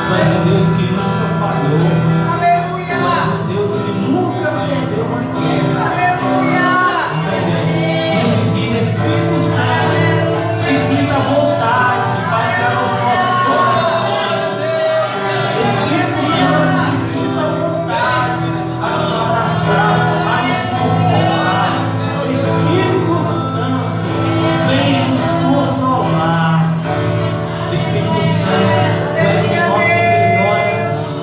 Tu és um Deus que nunca falhou. Aleluia. Tu és um Deus que nunca perdeu uma guerra. Aleluia. Nos visita, Espírito Santo. Se sinta à vontade para entrar nos nossos corações. Espírito Santo, se sinta à vontade a nos abraçar, a nos confortar. Espírito Santo, venha nos consolar. Espírito Santo, tu és o nosso melhor amigo.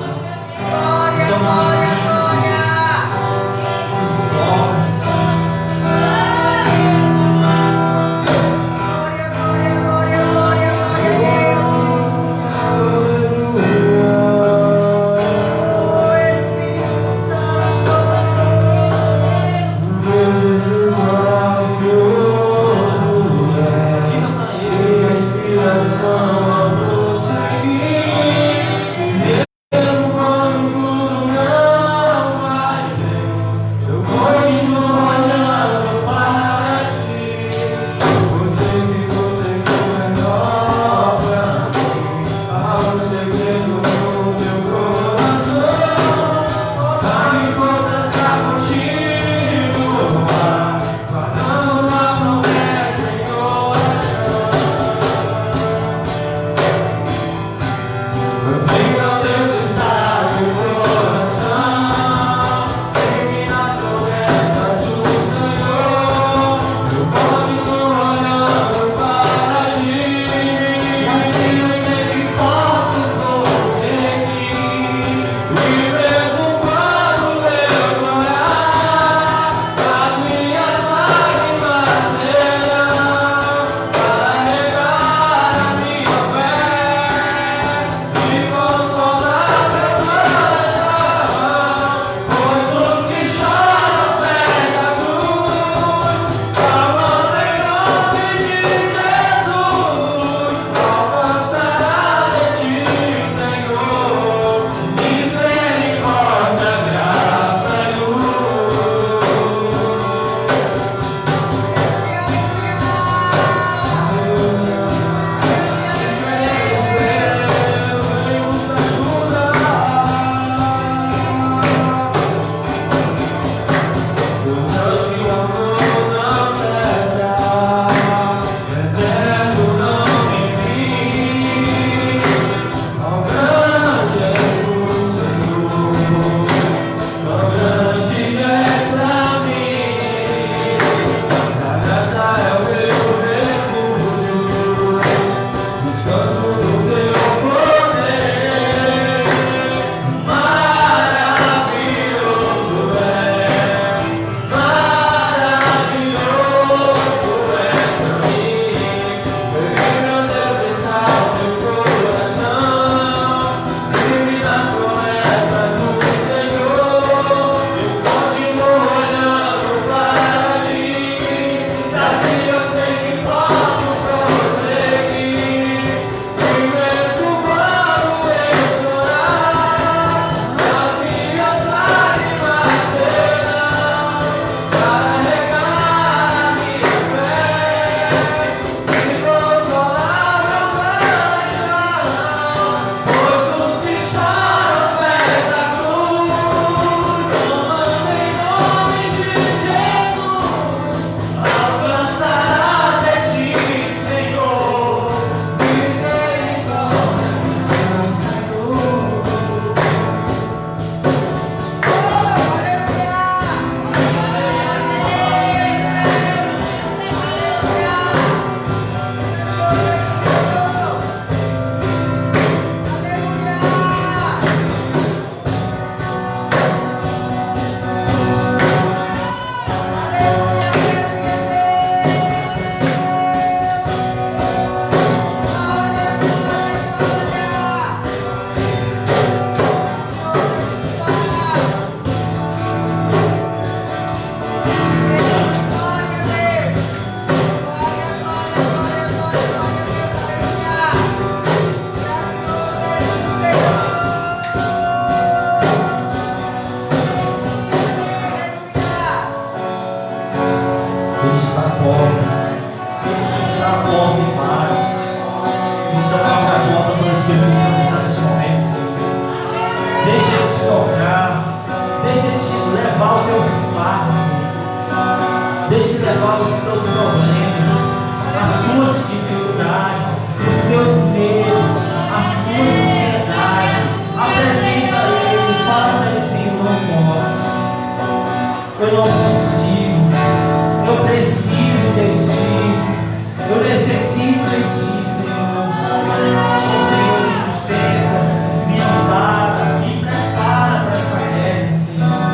os teus problemas, as tuas dificuldades, os teus medos, as tuas ansiedades. Apresenta a Ele, fala para Ele, Senhor, não posso, eu não consigo, eu preciso de Ti, eu necessito de Ti, Senhor. O Senhor me sustenta, me ampara, me prepara para essa guerra, Senhor.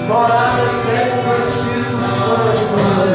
morada eterna do Espírito Santo.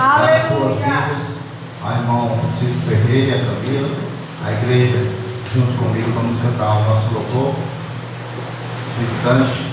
As suas vidas, a irmão Francisco Ferreira e a Camila, a igreja, junto comigo, vamos cantar o nosso louvor. Visitante.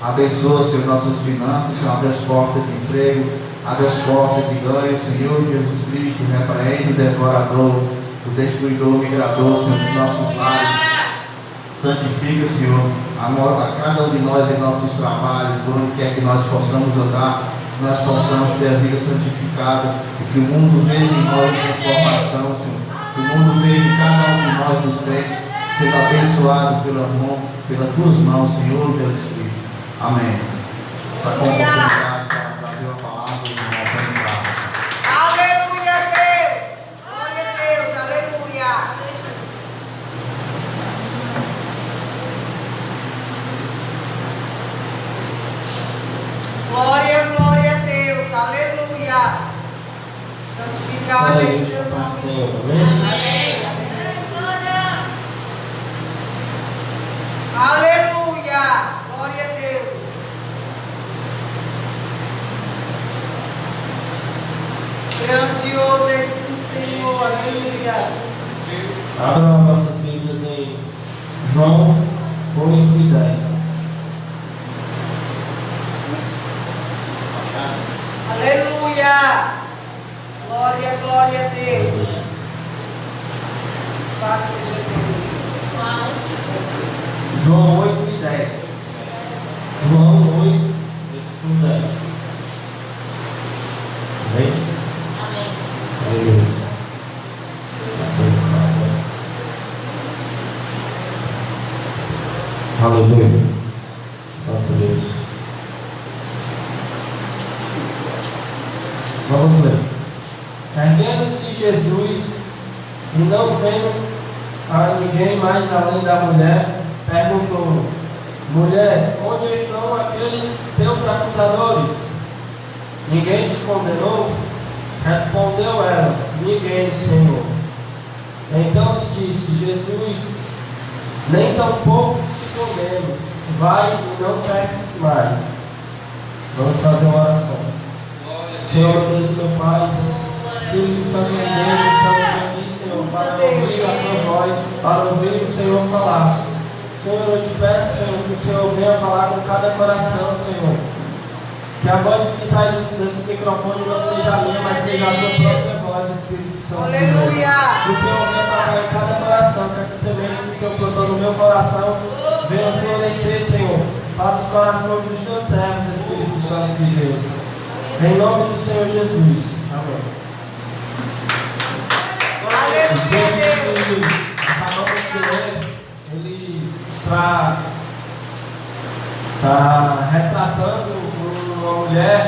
Abençoa, Senhor, nossas finanças, Senhor, abre as portas de emprego, abre as portas de ganho, Senhor Jesus Cristo, repreende o devorador, o destruidor, o migrador, Senhor, dos nossos lares. Santifica, Senhor, a cada um de nós em nossos trabalhos, por onde quer que nós possamos andar, que nós possamos ter a vida santificada e que o mundo veja em nós transformação, Senhor, que o mundo veja cada um de nós dos crentes sendo abençoado pelas tuas mãos, Senhor, Deus Cristo. Amém. Para a oportunidade para trazer a palavra do irmão Fernando. Aleluia, Deus! Glória a Deus, aleluia! Glória, glória a Deus, aleluia! Santificado é o seu nome. Amém. Aleluia! Glória a Deus. Grandioso és tu, Senhor. Aleluia. Abram as nossas Bíblias em João 8:10. Glória, glória a Deus. Pai seja Deus. João 8 e 10. João 8, versículo 10. Amém? Amém. Aleluia. Santo Deus. Vamos ler. Erguendo-se Jesus e não vendo a ninguém mais além da mulher, perguntou: mulher, onde estão aqueles teus acusadores? Ninguém te condenou? Respondeu ela: ninguém, Senhor. Então lhe disse Jesus: nem tampouco te condeno, vai e não peques mais. Vamos fazer uma oração. Senhor, Deus e meu Pai, Espírito Santo de Deus, estamos aqui, Senhor, para ouvir a tua voz, para ouvir o Senhor falar. Senhor, eu te peço, Senhor, que o Senhor venha falar com cada coração, Senhor. Que a voz que sai desse microfone não seja a minha, mas seja a tua própria voz, Espírito Santo. Aleluia! Que o Senhor venha tocar em cada coração, que essa semente que o Senhor plantou no meu coração venha florescer, Senhor, para os corações dos teus servos, Espírito Santo de Deus. Em nome do Senhor Jesus. Amém. Aleluia, Deus. Acabamos de ler, ele está retratando uma mulher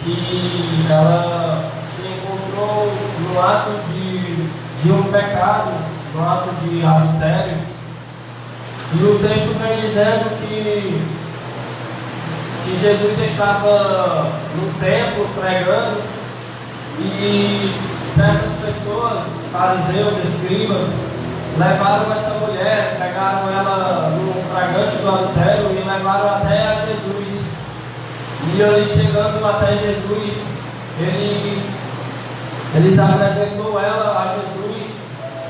que ela se encontrou no ato de um pecado, no ato de adultério. E o texto vem dizendo que Jesus estava no templo pregando e certas pessoas, fariseus, escribas, levaram essa mulher, pegaram ela no flagrante do adultério e levaram até a Jesus. E eles chegando até Jesus, eles apresentou ela a Jesus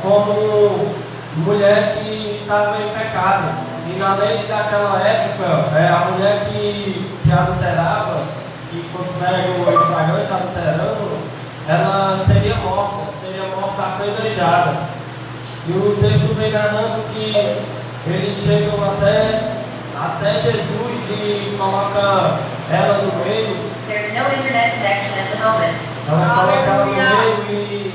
como mulher que estava em pecado. E na lei daquela época, a mulher que adulterava, que fosse pego em flagrante adulterando, ela seria morta apedrejada. E o texto vem narrando que eles chegam até Jesus e coloca ela no meio. There's no internet connection at the moment. Ela coloca ela no meio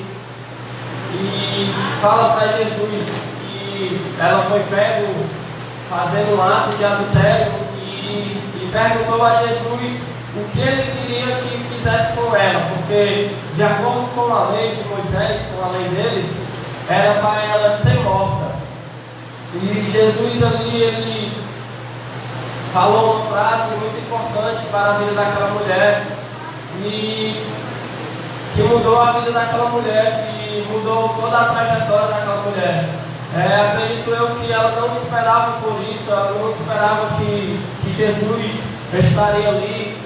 e fala para Jesus que ela foi pego fazendo um ato de adultério e perguntou a Jesus o que ele queria que fizesse com ela, porque de acordo com a lei de Moisés, com a lei deles, era para ela ser morta. E Jesus ali, ele falou uma frase muito importante para a vida daquela mulher e que mudou a vida daquela mulher, que mudou toda a trajetória daquela mulher. Acredito eu que ela não esperava por isso, ela não esperava que Jesus estaria ali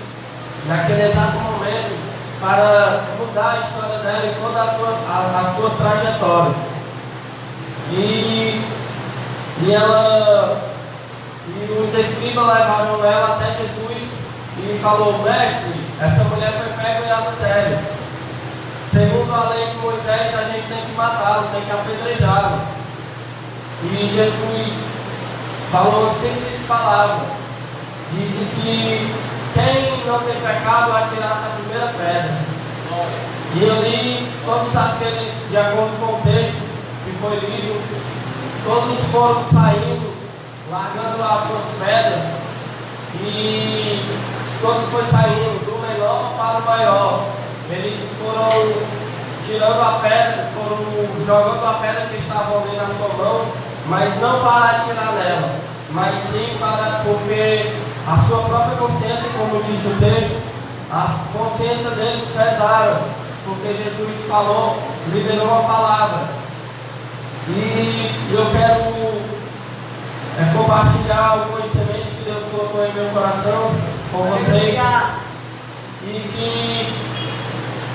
naquele exato momento para mudar a história dela e toda a sua trajetória. E os escribas levaram ela até Jesus e falou: mestre, essa mulher foi pega em adultério. Segundo a lei de Moisés, a gente tem que matá-lo, tem que apedrejá-lo. E Jesus falou uma simples palavra. Disse que quem não tem pecado atirasse a primeira pedra. E ali, todos aqueles, de acordo com o texto que foi lido, todos foram saindo, largando as suas pedras. E todos foram saindo, do menor para o maior. Eles foram tirando a pedra, foram jogando a pedra que estavam ali na sua mão, mas não para atirar nela, mas sim porque a sua própria consciência, como diz o texto, a consciência deles pesaram, porque Jesus falou, liberou uma palavra. E eu quero compartilhar algumas sementes que Deus colocou em meu coração com vocês e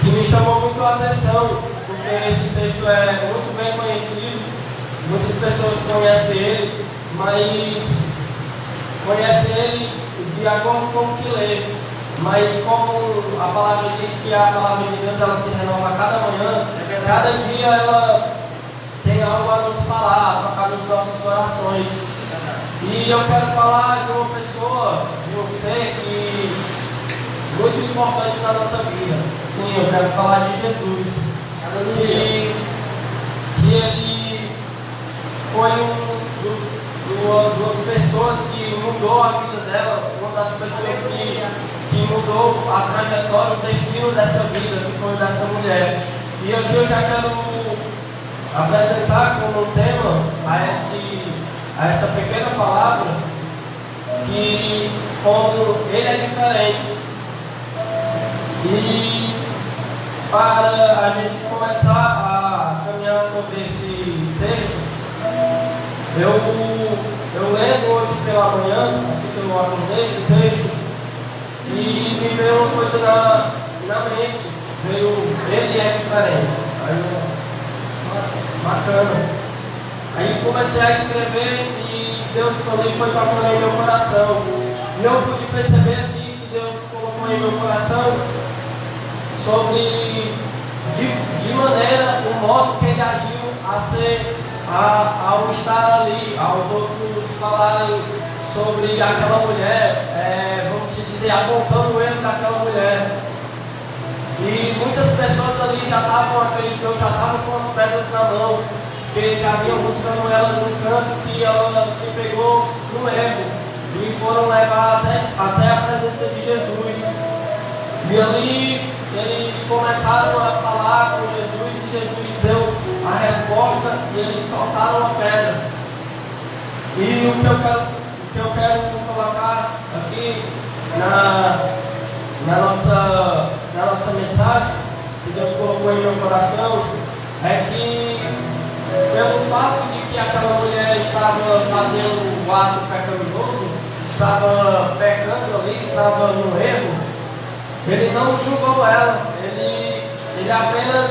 que me chamou muito a atenção, porque esse texto é muito bem conhecido, muitas pessoas conhecem ele, mas conhecem ele de acordo com o que lê. Mas como a palavra diz que a palavra de Deus ela se renova a cada manhã, cada dia ela tem algo a nos falar, a tocar nos nossos corações. E eu quero falar de uma pessoa, de um ser que muito importante na nossa vida. Sim, eu quero falar de Jesus. Que ele foi duas pessoas que mudou a vida dela, uma das pessoas que mudou a trajetória, o destino dessa vida, que foi dessa mulher. E aqui eu já quero apresentar como tema a essa pequena palavra que como ele é diferente. E para a gente começar a caminhar sobre esse texto, eu lendo hoje pela manhã, assim que eu acordei esse texto, e me veio uma coisa na mente, ele é diferente. Aí bacana. Aí comecei a escrever e Deus também foi tocando em meu coração. E eu pude perceber aqui que Deus colocou em meu coração sobre de maneira, o modo que ele agiu ao estar ali, aos outros falarem sobre aquela mulher, vamos dizer, apontando o erro daquela mulher. E muitas pessoas ali já estavam, acredito, já estavam com as pedras na mão, porque já vinham buscando ela num canto que ela se pegou no erro e foram levar até a presença de Jesus. E ali eles começaram a falar com Jesus e Jesus deu a resposta e eles soltaram a pedra. E o que eu quero colocar aqui na nossa mensagem que Deus colocou em meu coração é que pelo fato de que aquela mulher estava fazendo o ato pecaminoso, estava pecando ali, estava no erro, ele não julgou ela, ele apenas,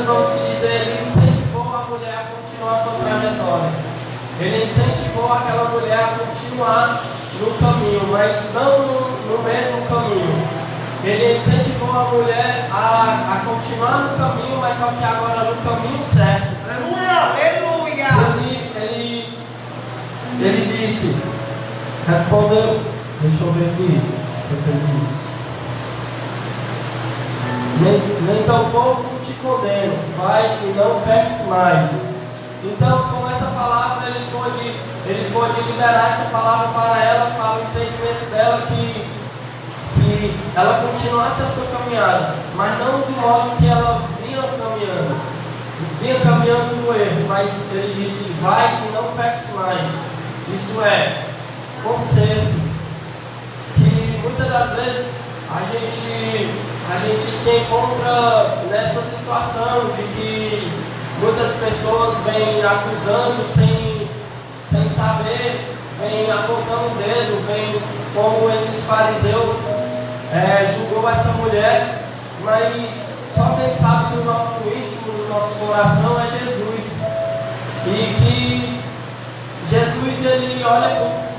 vamos dizer, ele incentivou a mulher a continuar sua trajetória. Ele incentivou aquela mulher a continuar no caminho, mas não no mesmo caminho. Ele incentivou a mulher a continuar no caminho, mas só que agora no caminho certo. Aleluia! Ele disse, respondeu, deixa eu ver aqui. Nem tampouco te condeno, vai e não peques mais. Então, com essa palavra, ele pôde liberar essa palavra para ela, para o entendimento dela, que ela continuasse a sua caminhada, mas não do modo que ela vinha caminhando no erro, mas ele disse, vai e não peques mais. Isso é conserto. Muitas das vezes a gente se encontra nessa situação de que muitas pessoas vêm acusando sem saber, vêm apontando o dedo, vêm como esses fariseus julgou essa mulher, mas só quem sabe do nosso íntimo, do nosso coração é Jesus. E que Jesus ele olha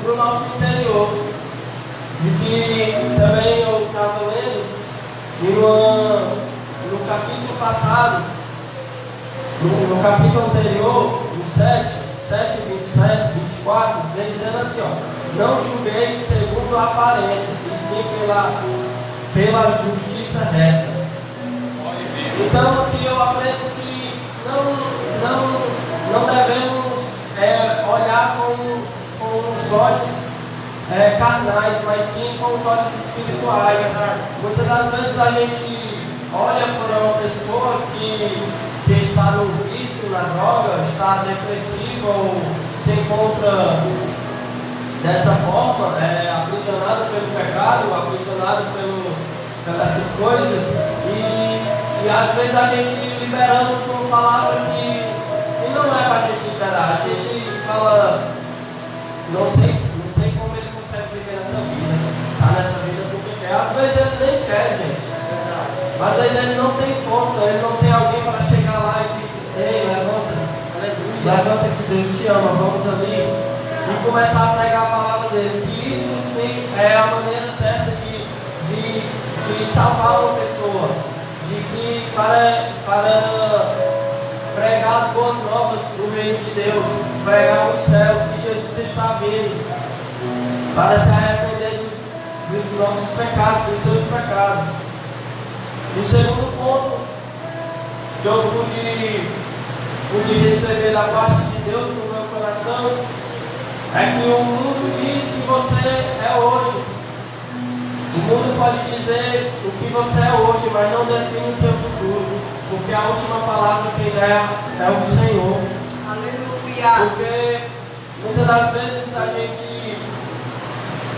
para o nosso interior. De que também eu estava lendo no capítulo passado, no capítulo anterior, no 7, 27, 24, vem dizendo assim, não julgueis segundo a aparência, e sim pela justiça reta. Então aqui eu aprendo que não devemos olhar com os olhos carnais, mas sim com os olhos espirituais. Muitas das vezes a gente olha para uma pessoa que está no vício, na droga, está depressiva ou se encontra dessa forma, aprisionado pelo pecado, aprisionado pelas coisas, e às vezes a gente liberamos uma palavra que não é para a gente liberar. A gente fala, não sei como ele consegue viver nessa vida, tá nessa vida porque quer. Às vezes ele nem quer, gente. Às vezes ele não tem força, ele não tem alguém para chegar lá e dizer, ei, levanta que Deus te ama, vamos ali. E começar a pregar a palavra dele. Que isso sim é a maneira certa de salvar uma pessoa, de que para pregar as boas novas do reino de Deus, pregar os céus, que Jesus está vindo, para se arrepender dos nossos pecados, dos seus pecados. O segundo ponto que eu pude receber da parte de Deus no meu coração é que o mundo diz que você é hoje. O mundo pode dizer o que você é hoje, mas não define o seu futuro, porque a última palavra quem é o Senhor. Aleluia. Porque muitas das vezes a gente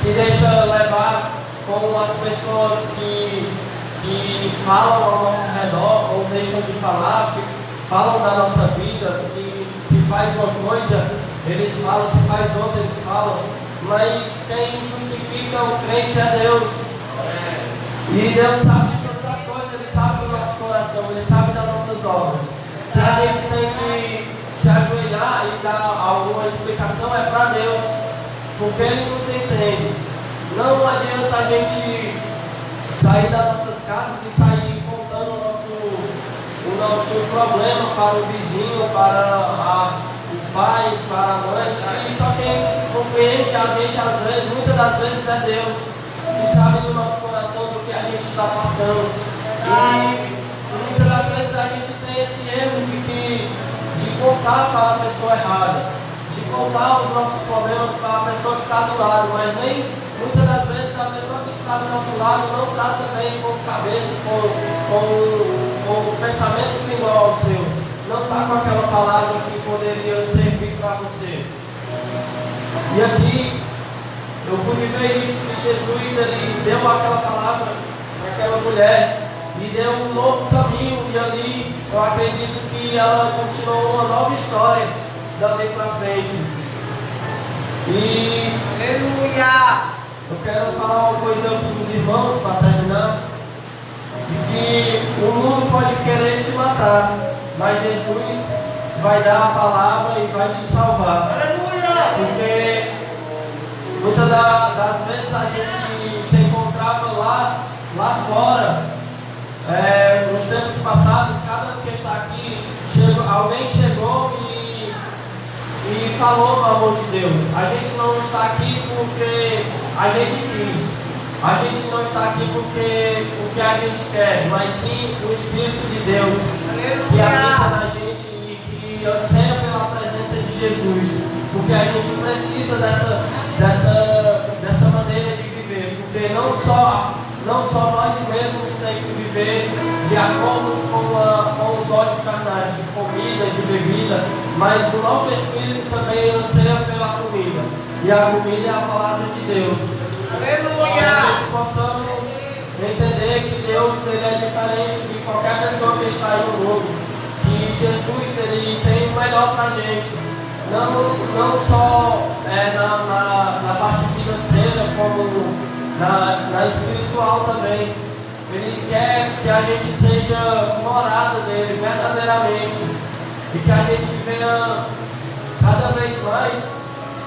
se deixa levar com as pessoas que falam ao nosso redor, ou deixam de falar, falam da nossa vida. Se faz uma coisa, eles falam, se faz outra, eles falam. Mas quem justifica o crente é Deus. E Deus sabe de todas as coisas, Ele sabe do nosso coração, Ele sabe das nossas obras. Se a gente tem que se ajoelhar e dar alguma explicação, é para Deus, porque Ele nos entende. Não adianta a gente sair das nossas casas e sair contando o nosso problema para o vizinho, para o pai, para a mãe. E só quem compreende a gente, às vezes, muitas das vezes, é Deus, que sabe do nosso coração do que a gente está passando. E muitas das vezes a gente tem esse erro de contar para a pessoa errada, de contar os nossos problemas para a pessoa que está do lado, mas nem muitas das vezes a pessoa que está do nosso lado não está também com cabeça, com os pensamentos igual aos seus, não está com aquela palavra que poderia servir para você. E aqui eu pude ver isso, que Jesus ele deu aquela palavra para aquela mulher e deu um novo caminho, e ali eu acredito que ela continuou uma nova história dali para frente. E Aleluia. eu quero falar uma coisa para os irmãos, para terminar, de que o mundo pode querer te matar, mas Jesus vai dar a palavra e vai te salvar. Aleluia! Porque muitas das vezes a gente se encontrava lá fora, nos tempos passados, cada um que está aqui, alguém chegou e falou do amor de Deus. A gente não está aqui porque a gente quis, a gente não está aqui porque o que a gente quer, mas sim o Espírito de Deus que habita na gente e que anseia pela presença de Jesus, porque a gente precisa dessa maneira de viver, porque não só nós mesmos temos que viver de acordo com os olhos carnais, de comida, de bebida, mas o nosso espírito também anseia pela comida, e a comida é a palavra de Deus. Aleluia! Que a gente possamos entender que Deus ele é diferente de qualquer pessoa que está aí no mundo, que Jesus ele tem o melhor para a gente, não só na parte financeira, como na espiritual também. Ele quer que a gente seja morada dele verdadeiramente e que a gente venha cada vez mais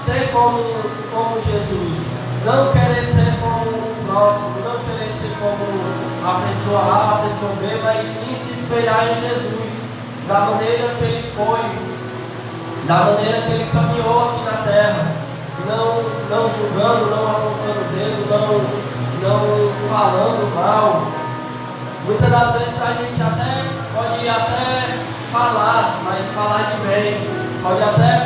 ser como Jesus, não querer ser como o próximo, não querer ser como a pessoa A, a pessoa B, mas sim se espelhar em Jesus, da maneira que ele foi, da maneira que ele caminhou aqui na terra, não julgando, não apontando o dedo, não falando mal. Muitas das vezes a gente pode até falar, mas falar de bem, pode até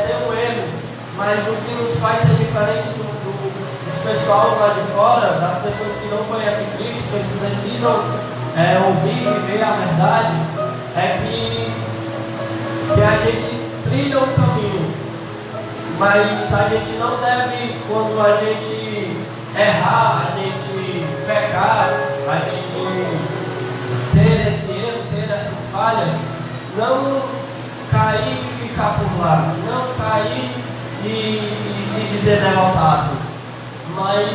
ter um erro, mas o que nos faz ser diferente dos pessoal lá de fora, das pessoas que não conhecem Cristo, que eles precisam ouvir e ver a verdade, é que a gente trilha um caminho, mas a gente não deve, quando a gente errar, a gente pecar, a gente ter esse erro, ter essas falhas, não cair e ficar por lá, não cair e se dizer derrotado, mas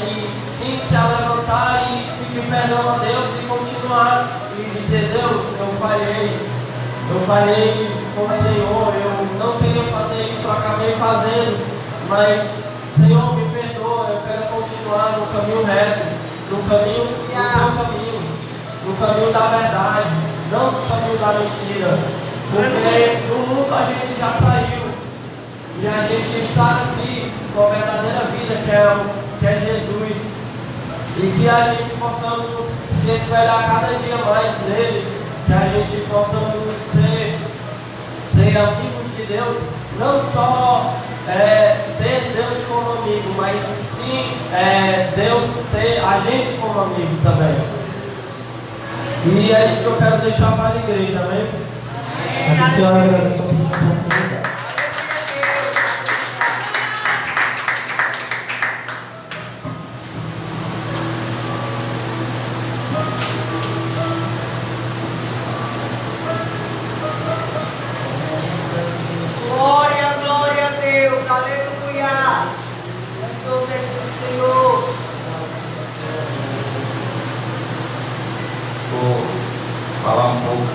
sim se levantar e pedir perdão a Deus e continuar e dizer: Deus, eu falhei com o Senhor, eu não queria fazer isso, eu acabei fazendo, mas Senhor, me perdoa, eu quero continuar no caminho reto. no caminho da verdade, não no caminho da mentira. Porque do mundo a gente já saiu e a gente está aqui com a verdadeira vida que é Jesus. E que a gente possamos se espelhar cada dia mais nele, que a gente possamos ser amigos de Deus, não só ter Deus como amigo, mas sim Deus ter a gente como amigo também. E é isso que eu quero deixar para a igreja, amém? A gente agradece a oportunidade. Glória, glória a Deus, aleluia. Deus é o Senhor. Vou falar um pouco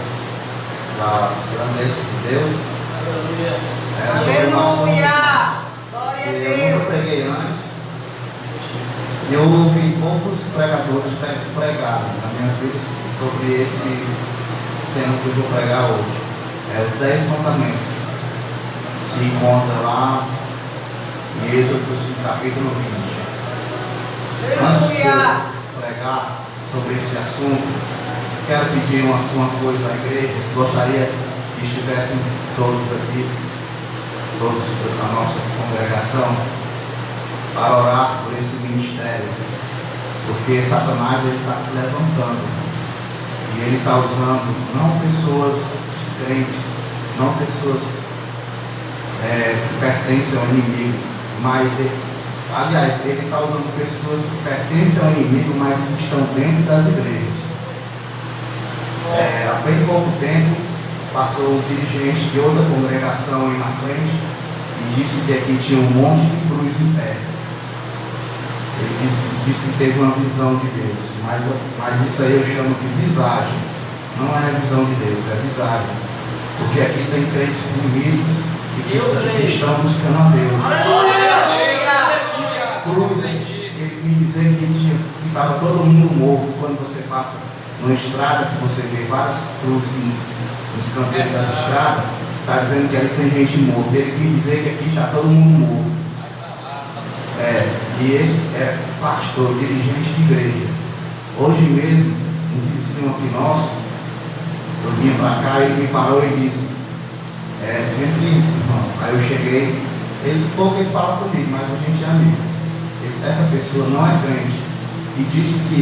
das grandezas de Deus. Aleluia. Glória a Eu Deus. nunca preguei antes. E eu ouvi poucos pregadores pregarem na minha vida sobre esse tema que eu vou pregar hoje. Os 10 mandamentos. Se encontra lá em Êxodo capítulo 20. Antes de eu pregar sobre esse assunto, quero pedir uma coisa à igreja. Gostaria que estivessem todos aqui, todos da nossa congregação, para orar por esse ministério, porque Satanás está se levantando e ele está usando não pessoas descrentes, não pessoas que pertencem ao inimigo, mas aliás, ele está usando pessoas que pertencem ao inimigo, mas que estão dentro das igrejas. Há bem pouco tempo passou um dirigente de outra congregação aí na frente e disse que aqui tinha um monte de cruz em pé. Ele disse que teve uma visão de Deus, mas isso aí eu chamo de visagem. Não é a visão de Deus, é visagem. Porque aqui tem crentes inimigos e que estão buscando a Deus. Cruz, ele me dizer que estava todo mundo morto quando você passa numa estrada, que você vê várias cruzes nos canteiros das estradas, está dizendo que ali tem gente morta. Ele quis dizer que aqui está todo mundo morto. E esse é pastor, dirigente de igreja. Hoje mesmo, um vizinho aqui nosso, eu vinha para cá, ele me parou e disse, irmão. Aí eu cheguei, pouco ele fala comigo, mas a gente é amigo. Essa pessoa não é crente. E disse que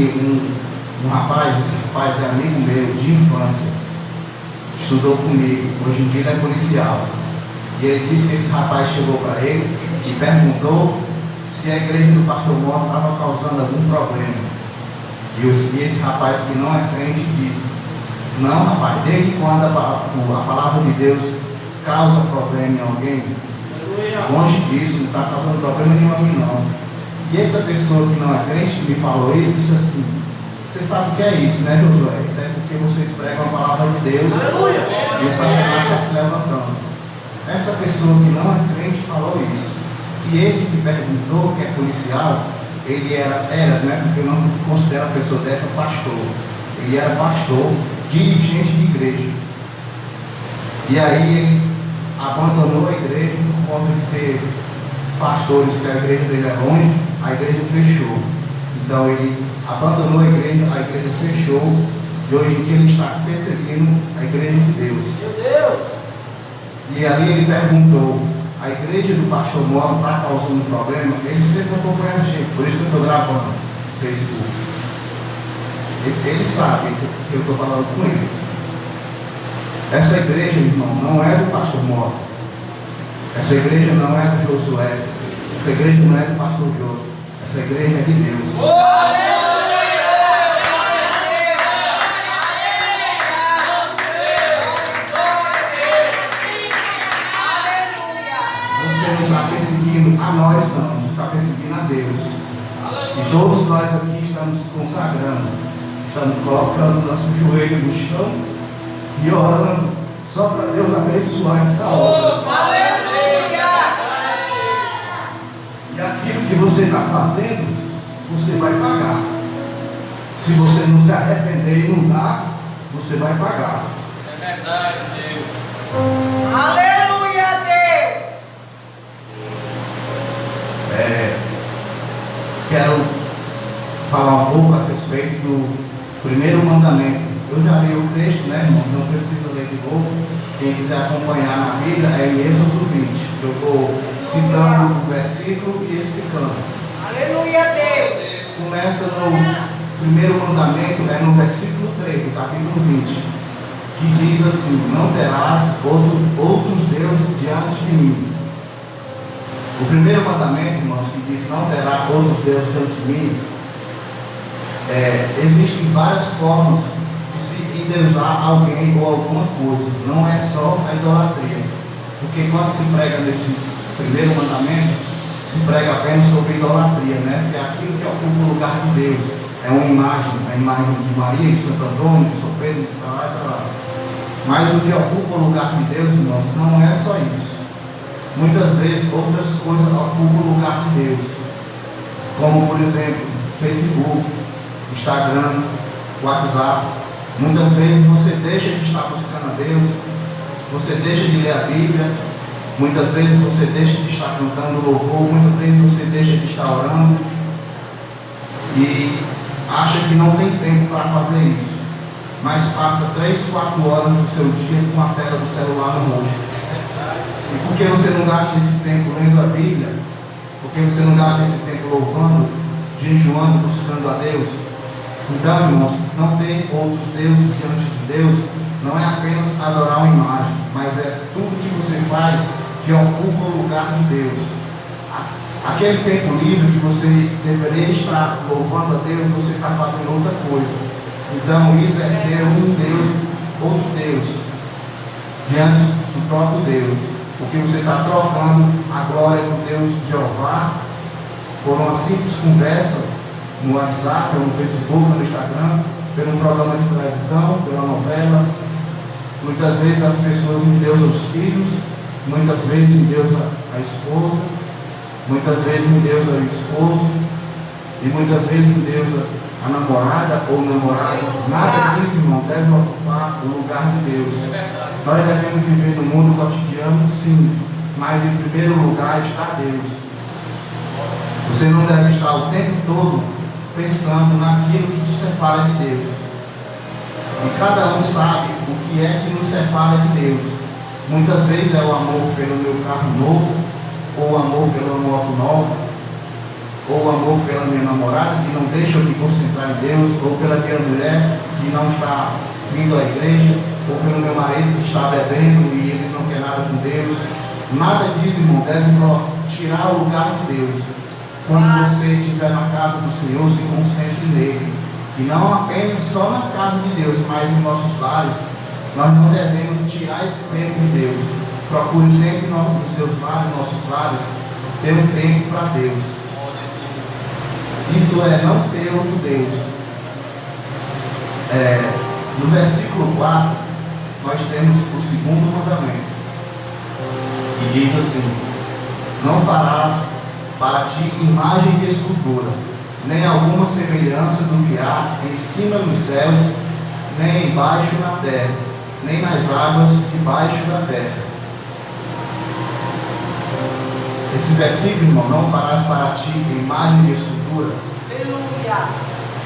um rapaz, esse rapaz é amigo meu de infância, estudou comigo, hoje em dia ele é policial. E ele disse que esse rapaz chegou para ele e perguntou se a igreja do pastor Mota estava causando algum problema. E esse rapaz que não é crente disse, não rapaz, desde quando a palavra de Deus causa problema em alguém, longe disso, não está causando problema nenhum a mim não. E essa pessoa que não é crente me falou isso, disse assim, você sabe o que é isso, né, Josué? Isso é porque vocês pregam a palavra de Deus. Aleluia. E o Satanás está se levantando. Essa pessoa que não é crente falou isso. E esse que perguntou, que é policial, ele era, né, porque eu não considero a pessoa dessa pastor. Ele era pastor, dirigente de igreja. E aí ele abandonou a igreja por conta de ter pastores que a igreja dele é longe, a igreja fechou. Então ele abandonou a igreja fechou, e hoje em dia ele está perseguindo a igreja de Deus. Meu Deus! E ali ele perguntou, a igreja do pastor Mota está causando problema? Ele sempre acompanha a gente, por isso que eu estou gravando no Facebook. Ele sabe que eu estou falando com ele. Essa igreja, irmão, não é do pastor Mota. Essa igreja não é do Josué. Essa igreja não é do pastor Jô. Essa igreja é de Deus. Você não está perseguindo a nós, não. Está perseguindo a Deus. E todos nós aqui estamos consagrando. Estamos colocando nosso joelho no chão e orando só para Deus abençoar essa obra. Aleluia! E aquilo que você está fazendo, você vai pagar. Se você não se arrepender e não dar, você vai pagar. É verdade, Deus. Aleluia, Deus. Quero falar um pouco a respeito do primeiro mandamento. Eu já li o texto, né, irmão? Não preciso ler de novo. Quem quiser acompanhar na Bíblia é em Êxodo 20. Eu vou citando o versículo e explicando. Aleluia, Deus. Começa no primeiro mandamento, no versículo 3, do capítulo 20, que diz assim: não terás outros deuses diante de mim. O primeiro mandamento, irmãos, que diz não terá outros deuses diante de mim, existem várias formas de se endeusar alguém ou alguma coisa. Não é só a idolatria. Porque quando se prega nesse primeiro mandamento, se prega apenas sobre idolatria, né? Que é aquilo que ocupa o lugar de Deus. É uma imagem, a imagem de Maria, de Santo Antônio, de São Pedro, de lá e para lá. Mas o que ocupa o lugar de Deus, irmãos, não é só isso. Muitas vezes outras coisas ocupam o lugar de Deus. Como, por exemplo, Facebook, Instagram, WhatsApp. Muitas vezes você deixa de estar buscando a Deus, você deixa de ler a Bíblia, muitas vezes você deixa de estar cantando louvor, muitas vezes você deixa de estar orando e acha que não tem tempo para fazer isso, mas passa 3, 4 horas do seu dia com a tela do celular no rosto. E por que você não gasta esse tempo lendo a Bíblia? Por que você não gasta esse tempo louvando, jejuando, buscando a Deus? Então, irmãos, não ter outros deuses diante de Deus não é apenas adorar uma imagem, mas é tudo que você faz que ocupa o lugar de Deus. Aquele tempo livre que você deveria estar louvando a Deus, você está fazendo outra coisa. Então, isso é ter um Deus, outro Deus, diante do próprio Deus. Porque você está trocando a glória do Deus de Jeová por uma simples conversa no WhatsApp, no Facebook, no Instagram, pelo programa de televisão, pela novela. Muitas vezes as pessoas endeusam os filhos, muitas vezes endeusam a esposa, muitas vezes endeusam o esposo, e muitas vezes endeusa a namorada ou o namorado. Nada disso, irmão, deve ocupar o lugar de Deus. Nós devemos viver no mundo cotidiano, sim, mas em primeiro lugar está Deus. Você não deve estar o tempo todo pensando naquilo que te separa de Deus. E cada um sabe o que é que nos separa de Deus. Muitas vezes é o amor pelo meu carro novo, ou o amor pela moto nova, ou o amor pela minha namorada que não deixa eu me concentrar em Deus, ou pela minha mulher que não está vindo à igreja, ou pelo meu marido que está bebendo e ele não quer nada com Deus. Nada disso, irmão, deve tirar o lugar de Deus. Quando você estiver na casa do Senhor, se concentre nele. E não apenas só na casa de Deus, mas nos nossos lares. Nós não devemos tirar esse tempo de Deus. Procure sempre nos seus lares, nossos lares, ter um tempo para Deus. Isso é não ter outro Deus. No versículo 4, nós temos o segundo mandamento. E diz assim: não farás para ti imagem de escultura, nem alguma semelhança do que há em cima nos céus, nem embaixo na terra, nem nas águas debaixo da terra. Esse versículo, irmão, não farás para ti imagem de escultura. Aleluia.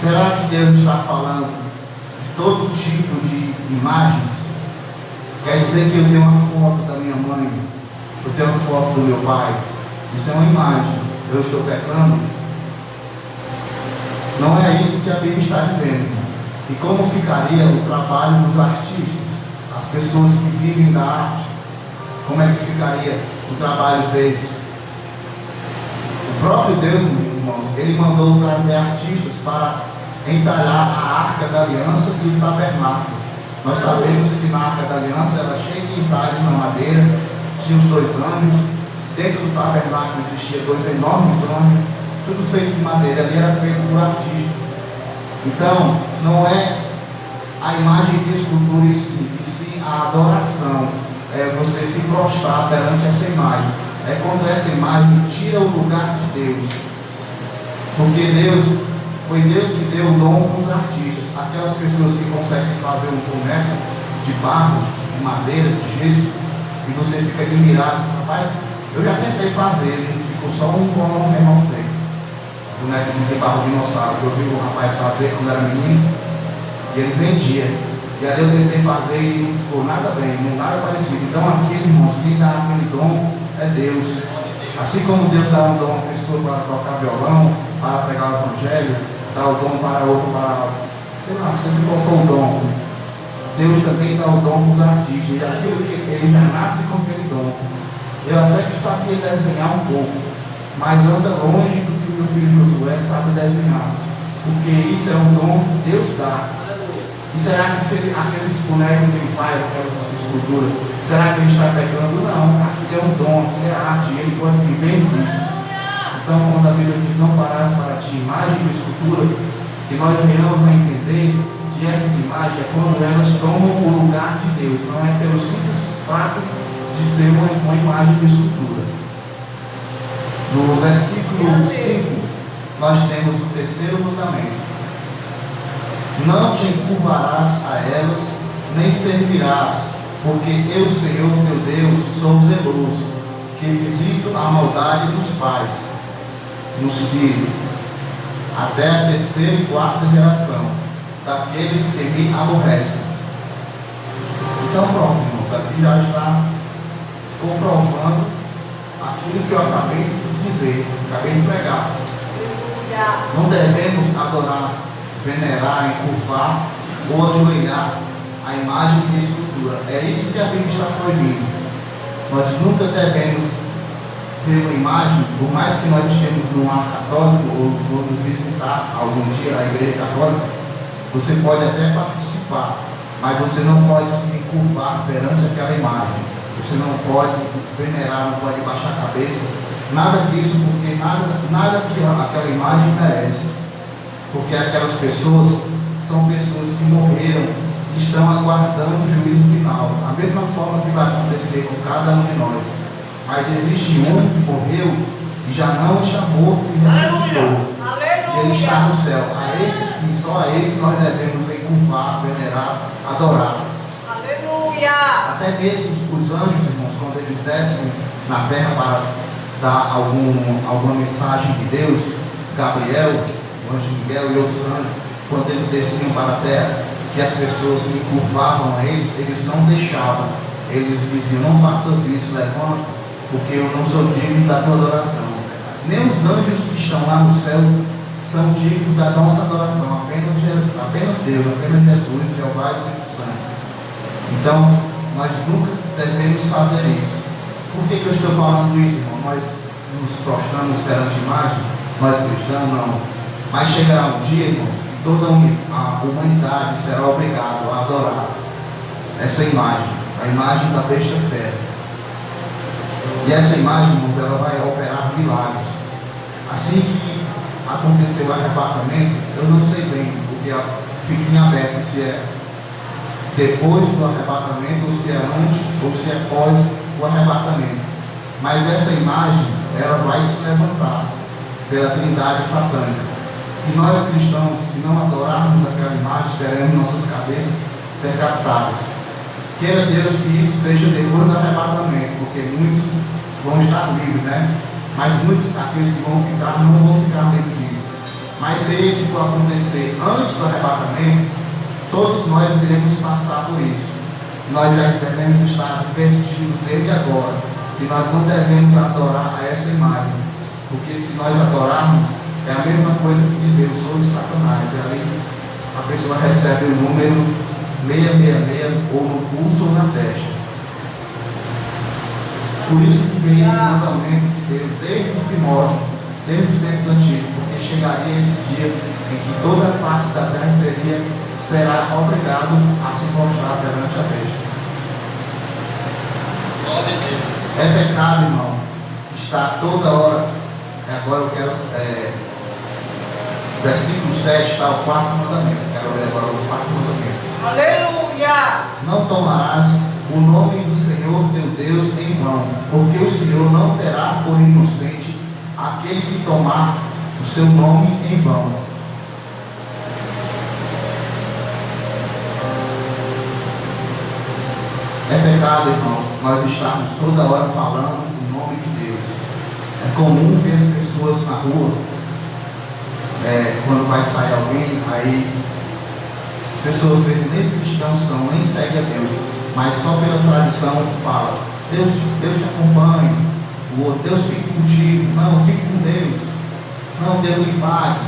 Será que Deus está falando de todo tipo de imagens? Quer dizer que eu tenho uma foto da minha mãe, eu tenho uma foto do meu pai, isso é uma imagem, eu estou pecando? Não é isso que a Bíblia está dizendo. E como ficaria o trabalho dos artistas, as pessoas que vivem da arte? Como é que ficaria o trabalho deles? O próprio Deus, irmãos, ele mandou trazer artistas para entalhar a Arca da Aliança e o tabernáculo. Nós sabemos que na Arca da Aliança era cheia de entalhes na madeira, tinha os 2 anjos, dentro do tabernáculo existia 2 enormes anjos, tudo feito de madeira, ali era feito por artista. Então, não é a imagem de escultura em si, e sim a adoração, é você se prostrar perante essa imagem. É quando essa imagem tira o lugar de Deus. Porque Deus Foi Deus que deu o dom para os artistas, aquelas pessoas que conseguem fazer um boneco de barro, de madeira, de gesso, e você fica admirado. Rapaz, eu já tentei fazer, ele ficou só um bom mesmo feito. Boneco de barro dinossauro, eu vi o rapaz fazer quando era menino, e ele vendia. E aí eu tentei fazer e não ficou nada bem, nada parecido. Então aquele, irmãos, quem dá aquele dom é Deus. Assim como Deus dá um dom a uma pessoa para tocar violão, para pregar o evangelho, dá o dom para outro, para, sei lá, sempre qual for o dom. Deus também dá o dom para os artistas, e aquilo que ele já nasce com aquele dom. Eu até que sabia desenhar um pouco, mas anda longe do que o meu filho Josué sabe desenhar, porque isso é um dom que Deus dá. E será que aqueles bonecos que ele faz, aquelas esculturas, será que ele está pegando? Não, aquilo é um dom, aquilo é arte, ele pode viver disso. Então, quando a Bíblia diz, não farás para ti imagem de escultura, que nós venhamos a entender que essas imagens é quando elas tomam o lugar de Deus, não é pelo simples fato de ser uma imagem de escultura. No versículo 5, nós temos o terceiro mandamento. Não te encurvarás a elas, nem servirás, porque eu, Senhor teu Deus, sou zeloso, que visito a maldade dos pais, nos filhos, até a terceira e quarta geração, daqueles que me aborrecem. Então pronto, irmãos, aqui já está comprovando aquilo que eu acabei de dizer, acabei de pregar. Não devemos adorar, venerar, encurvar ou ajoelhar a imagem de escultura. É isso que a Bíblia está proibindo. Nós nunca devemos ter uma imagem, por mais que nós estejamos num ar católico ou vamos visitar algum dia a igreja católica, você pode até participar, mas você não pode se encurvar perante aquela imagem. Você não pode venerar, não pode baixar a cabeça, nada disso, porque nada que aquela imagem merece. Porque aquelas pessoas são pessoas que morreram e estão aguardando o juízo final. A mesma forma que vai acontecer com cada um de nós. Mas existe um que morreu e já não está morto e ressuscitou. E ele está no céu. A esse sim, só a esse nós devemos encurvar, venerar, adorar. Aleluia! Até mesmo os anjos, irmãos, quando eles descem na terra para dar alguma mensagem de Deus, Gabriel, o anjo Miguel e outros anjos, quando eles desciam para a terra, que as pessoas se encurvavam a eles não deixavam. Eles diziam, não faças isso, levanta, porque eu não sou digno da tua adoração. Nem os anjos que estão lá no céu são dignos da nossa adoração, apenas Deus, apenas Jesus, Jeová e Espírito Santo. Então, nós nunca devemos fazer isso. Por que eu estou falando isso, irmão? Nós nos prostramos perante a imagem, nós cristãos não. Mas chegará um dia, irmãos, que toda a humanidade será obrigada a adorar essa imagem, a imagem da besta fera. E essa imagem, irmãos, ela vai operar milagres. Assim que aconteceu o arrebatamento, eu não sei bem, porque fica em aberto se é depois do arrebatamento, ou se é antes, ou se é após o arrebatamento. Mas essa imagem, ela vai se levantar pela trindade satânica. E nós cristãos que não adorarmos aquela imagem, teremos nossas cabeças decapitadas. Queira Deus que isso seja depois do arrebatamento, porque muitos vão estar livres, né? Mas muitos daqueles que vão ficar não vão ficar dentro disso. Mas se isso for acontecer antes do arrebatamento, todos nós iremos passar por isso. Nós já devemos estar vestidos desde agora, que nós não devemos adorar a essa imagem, porque se nós adorarmos, é a mesma coisa que dizer, eu sou de Satanás. E aí a pessoa recebe o número 666 ou no pulso ou na testa. Por isso que vem esse mandamento de Deus desde o primórdio, desde os tempos antigos, porque chegaria esse dia em que toda a face da terra será obrigado a se mostrar perante a besta. Glória a Deus. É pecado, irmão, estar toda hora. Agora eu quero. Versículo 7 está o quarto mandamento. Quero ler agora o quarto mandamento. Aleluia! Não tomarás o nome do Senhor teu Deus em vão, porque o Senhor não terá por inocente aquele que tomar o seu nome em vão. É pecado, irmão, nós estarmos toda hora falando o nome de Deus. É comum ver as pessoas na rua, quando vai sair alguém, aí as pessoas às vezes nem cristãos são, nem seguem a Deus, mas só pela tradição fala, Deus te acompanhe, o outro, Deus fique contigo, não, fique com Deus, não, Deus lhe pague,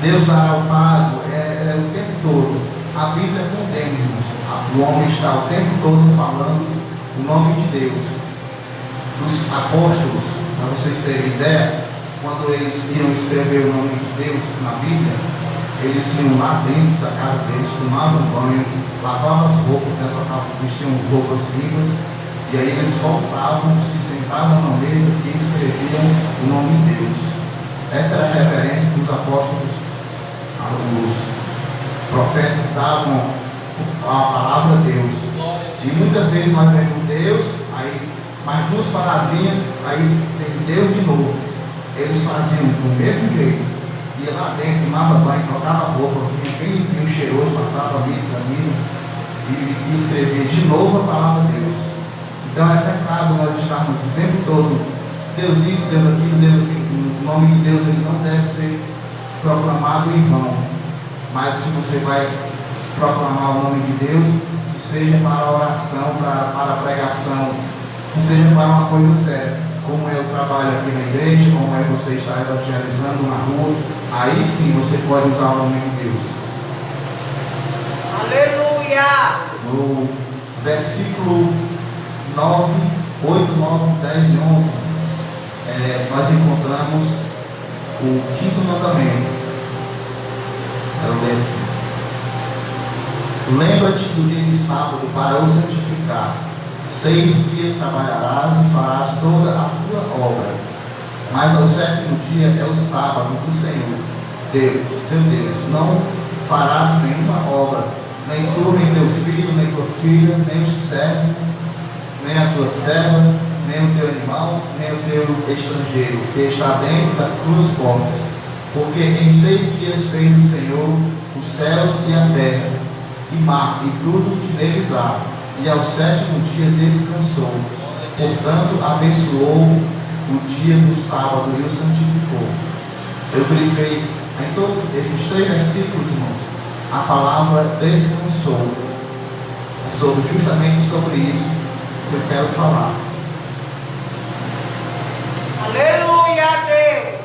Deus dará o pago, o tempo todo. A Bíblia condena, irmãos. O homem está o tempo todo falando o nome de Deus. Os apóstolos, para vocês terem ideia, quando eles iam escrever o nome de Deus na Bíblia, eles iam lá dentro da casa deles, tomavam banho, lavavam as roupas, vestiam roupas limpas, e aí eles voltavam, se sentavam na mesa e escreviam o nome de Deus. Essa era a referência que os apóstolos, os profetas davam a palavra de Deus. E muitas vezes nós vemos Deus, aí mais duas palavrinhas, aí tem Deus de novo. Eles faziam do mesmo jeito. Ia lá dentro, tomava banho, trocava roupa, vinha bem limpinho, cheiroso, passava ali, caminho, e escrevia de novo a palavra de Deus. Então é pecado nós estarmos o tempo todo, Deus isso, Deus aquilo, Deus aquilo. O nome de Deus ele não deve ser proclamado em vão. Mas se você vai proclamar o nome de Deus, que seja para a oração, para a pregação, que seja para uma coisa séria, como é o trabalho aqui na igreja, como é você estar evangelizando na rua, aí sim você pode usar o nome de Deus. Aleluia! No versículo 9, 8, 9, 10 e 11, nós encontramos o quinto mandamento. Lembra-te do dia de sábado para o santificar. 6 dias trabalharás e farás toda a tua obra. Mas ao 7º dia é o sábado do Senhor, Deus, teu Deus. Não farás nenhuma obra, nem tu, nem teu filho, nem tua filha, nem o servo, nem a tua serva, nem o teu animal, nem o teu estrangeiro, que está dentro das tuas portas. Porque em 6 dias fez o Senhor os céus e a terra, e mar, e tudo que neles há, e ao 7º dia descansou. Portanto, abençoou o dia do sábado e o santificou. Eu grifei em todos esses 3 versículos, irmãos, a palavra descansou. É justamente sobre isso que eu quero falar. Aleluia, Deus!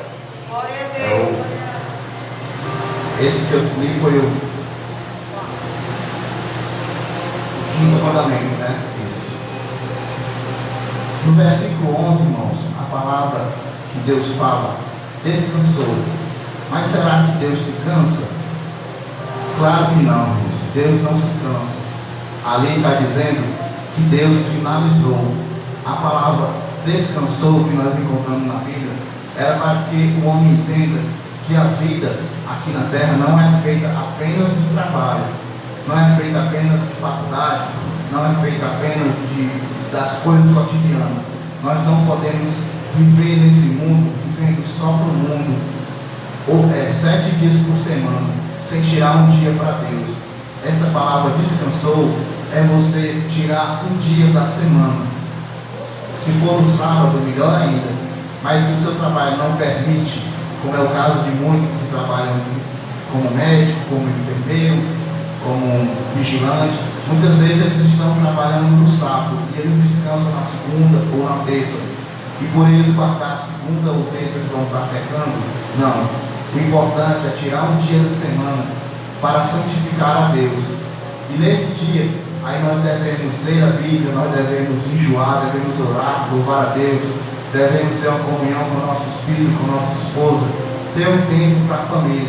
Glória a Deus! Esse que eu li foi o quinto mandamento, né? Isso. No versículo 11, irmãos, a palavra que Deus fala, descansou. Mas será que Deus se cansa? Claro que não, irmãos. Deus não se cansa. Ali está dizendo que Deus finalizou. A palavra descansou que nós encontramos na Bíblia era para que o homem entenda que a vida aqui na terra não é feita apenas de trabalho, não é feita apenas de faculdade, não é feita apenas das coisas cotidianas. Nós não podemos viver nesse mundo, vivendo só para o mundo, 7 dias por semana, sem tirar um dia para Deus. Essa palavra descansou é você tirar um dia da semana. Se for no sábado, melhor ainda. Mas se o seu trabalho não permite, como é o caso de muitos que trabalham como médico, como enfermeiro, como vigilante, muitas vezes eles estão trabalhando no sábado e eles descansam na segunda ou na terça. E por eles guardar a segunda ou terça que vão estar pecando? Não. O importante é tirar um dia da semana para santificar a Deus. E nesse dia, aí nós devemos ler a Bíblia, nós devemos enjoar, devemos orar, louvar a Deus, devemos ter uma comunhão com nossos filhos, com nossa esposa, ter um tempo para a família.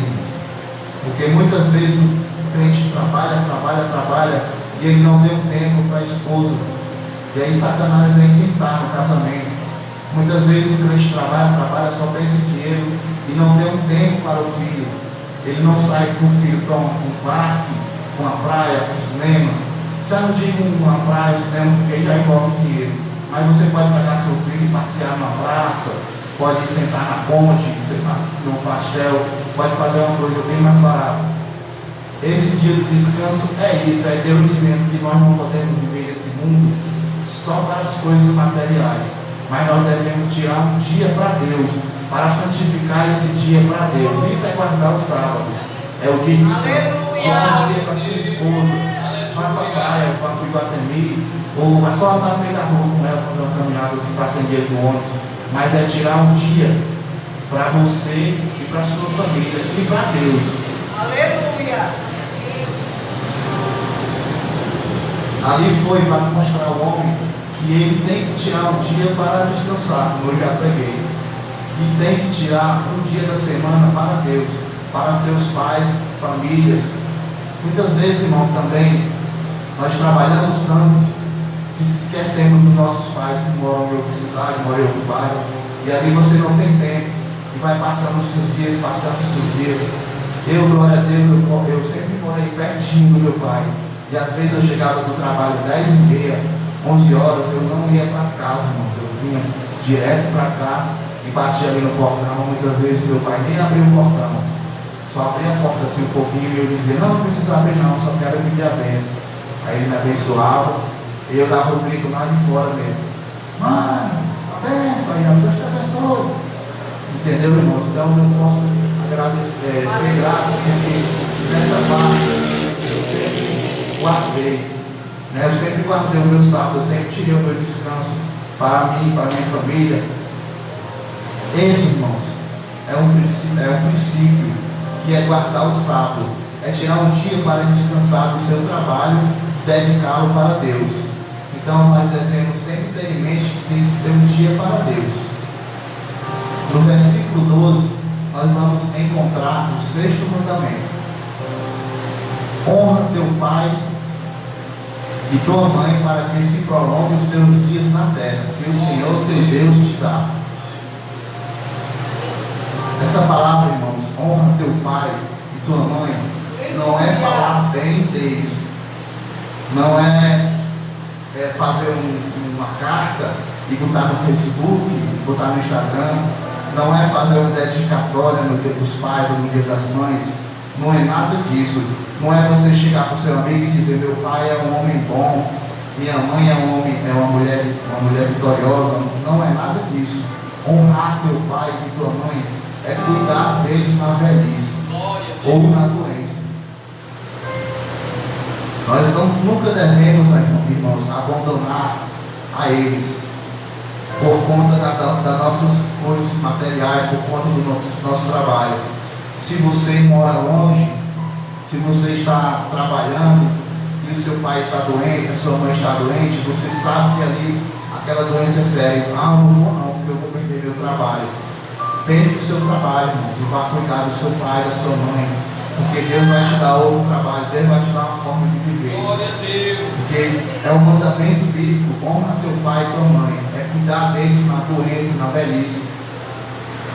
Porque muitas vezes o crente trabalha e ele não tem um tempo para a esposa. E aí Satanás vem tentar no casamento. Muitas vezes o crente trabalha, só pensa em dinheiro e não tem um tempo para o filho. Ele não sai com o filho para um parque, para uma praia, para o cinema. Já não digo uma praia, um cinema, porque já envolve dinheiro. Mas você pode pegar seu filho e passear na praça, pode sentar na ponte, sentar no pastel, pode fazer uma coisa bem mais barata. Esse dia do descanso é isso, é Deus dizendo que nós não podemos viver esse mundo só para as coisas materiais, mas nós devemos tirar um dia para Deus, para santificar esse dia para Deus. Isso é guardar o sábado, é o dia de descanso. Só um dia para sua esposa, vai para a praia, vai para o Iguatemi, ou vai só andar no meio da rua com ela, fazer uma caminhada assim para acender do ônibus, mas é tirar um dia para você e para a sua família e para Deus. Aleluia! Ali foi para mostrar ao homem que ele tem que tirar um dia para descansar, como eu já preguei. E tem que tirar um dia da semana para Deus, para seus pais, famílias. Muitas vezes, irmão, também nós trabalhamos tanto que se esquecemos dos nossos pais que moram em outra cidade, moram em outro bairro, e ali você não tem tempo, e vai passando os seus dias, passando os seus dias. Eu, glória a Deus, eu sempre morei pertinho do meu pai. E às vezes eu chegava do trabalho 10h30, 11 horas, eu não ia para casa, irmão. Eu vinha direto para cá e batia ali no portão. Muitas vezes meu pai nem abria o portão, só abria a porta assim um pouquinho e eu dizia, não precisa abrir não, só quero pedir a bênção. Aí ele me abençoava e eu dava um grito lá de fora mesmo. Mãe, a bênção, aí Deus te abençoe. Entendeu, irmãos? Então eu posso agradecer, ser grato porque nessa parte eu sempre guardei, né? Eu sempre guardei o meu sábado, eu sempre tirei o meu descanso para mim, para a minha família. Esse, irmãos, é um princípio que é guardar o sábado, é tirar um dia para descansar do seu trabalho, dedicá-lo para Deus. Então nós devemos sempre ter em mente que tem que ter um dia para Deus. No versículo 12, nós vamos encontrar o 6º mandamento: honra teu pai e tua mãe, para que se prolongue os teus dias na terra, que o Senhor teu Deus te dá. Essa palavra, irmãos, honra teu pai e tua mãe, não é falar bem deles, não é fazer uma carta e botar no Facebook, botar no Instagram, não é fazer uma dedicatória no dia dos pais ou no dia das mães. Não é nada disso. Não é você chegar para o seu amigo e dizer, meu pai é um homem bom, minha mãe é uma mulher vitoriosa. Não é nada disso. Honrar teu pai e tua mãe é cuidar deles na velhice ou na doença. Nós nunca devemos, irmãos, abandonar a eles por conta das nossas coisas materiais, por conta do nosso trabalho. Se você mora longe, se você está trabalhando e o seu pai está doente, a sua mãe está doente, você sabe que ali aquela doença é séria. Ah, não vou não, porque eu vou perder meu trabalho. Perca o seu trabalho, irmão, e vá cuidar do seu pai, da sua mãe, porque Deus vai te dar outro trabalho, Deus vai te dar uma forma de viver. Glória a Deus. Porque é um mandamento bíblico: honra teu pai e tua mãe, é cuidar deles na doença, na velhice.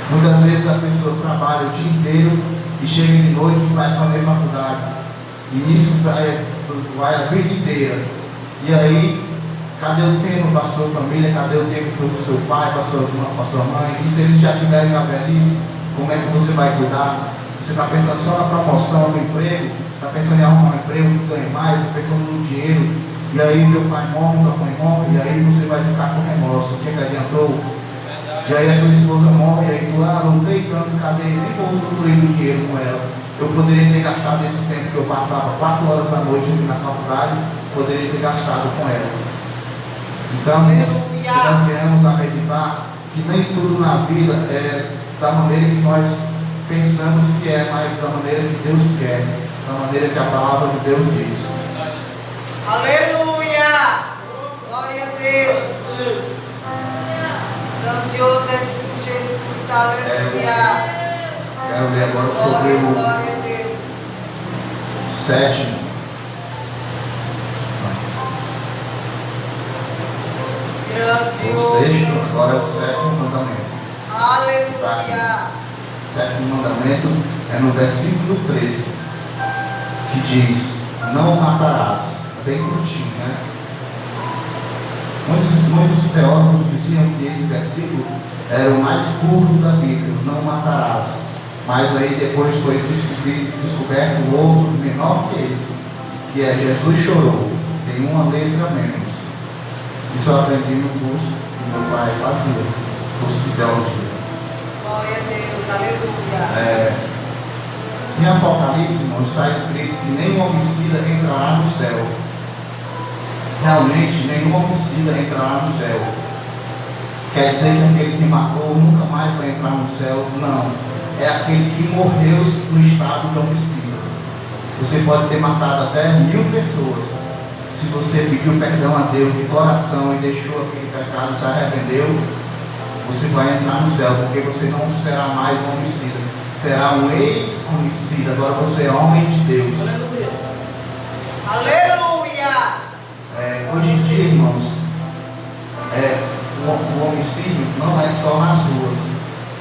Muitas vezes a pessoa trabalha o dia inteiro e chega de noite e vai fazer faculdade. E isso vai a vida inteira. E aí, cadê o tempo para a sua família? Cadê o tempo para o seu pai, para a sua mãe? E se eles já tiverem a velhice, como é que você vai cuidar? Você está pensando só na promoção, no emprego, está pensando em arrumar um emprego que ganhe mais, está pensando no dinheiro. E aí meu pai morre, tua mãe morre, e aí você vai ficar com remorso. O que adiantou? E aí a tua esposa morre, e aí tu, lutei tanto, cadê? Nem vou usufruir do dinheiro com ela. Eu poderia ter gastado esse tempo que eu passava 4 horas da noite na faculdade, poderia ter gastado com ela. Então, nós viemos a meditar que nem tudo na vida é da maneira que nós pensamos que é, mas da maneira que Deus quer, da maneira que a palavra de Deus diz. Aleluia! Glória a Deus! Grandioso és tu, Jesus, aleluia! Quero ler agora sobre o glória a Deus. 7. Grandioso. O 6, agora é o 7º mandamento. Aleluia! O 7º mandamento é no versículo 13, que diz: não matarás. É bem curtinho, né? Muitos teólogos diziam que esse versículo era o mais curto da Bíblia: não matarás. Mas aí depois foi descoberto um outro menor que esse, que é Jesus chorou, tem uma letra menos. Isso eu aprendi no curso que meu pai fazia, curso de teologia. Glória a Deus, aleluia. Em Apocalipse, irmão, está escrito que nenhum homicida entrará no céu. Realmente, nenhum homicida entrará no céu. Quer dizer que aquele que matou nunca mais vai entrar no céu? Não. É aquele que morreu no estado de homicida. Você pode ter matado até 1000 pessoas. Se você pediu perdão a Deus de coração e deixou aquele pecado, se arrependeu, você vai entrar no céu, porque você não será mais um homicida. Será um ex-homicida. Agora você é homem de Deus. Aleluia. Hoje em dia, irmãos, o homicídio não é só nas ruas.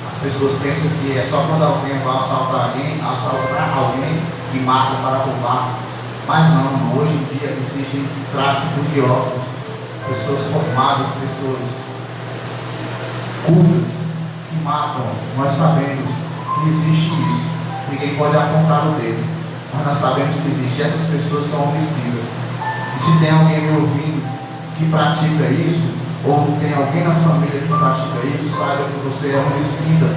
As pessoas pensam que é só quando alguém vai assaltar alguém que mata para roubar. Mas não, irmão. Hoje em dia existe tráfico de órgãos, pessoas formadas, pessoas cultas que matam. Nós sabemos que existe isso. Ninguém pode apontar o dedo, mas nós sabemos que existe. Essas pessoas são homicidas. E se tem alguém me ouvindo que pratica isso, ou tem alguém na família que pratica isso, saiba que você é homicida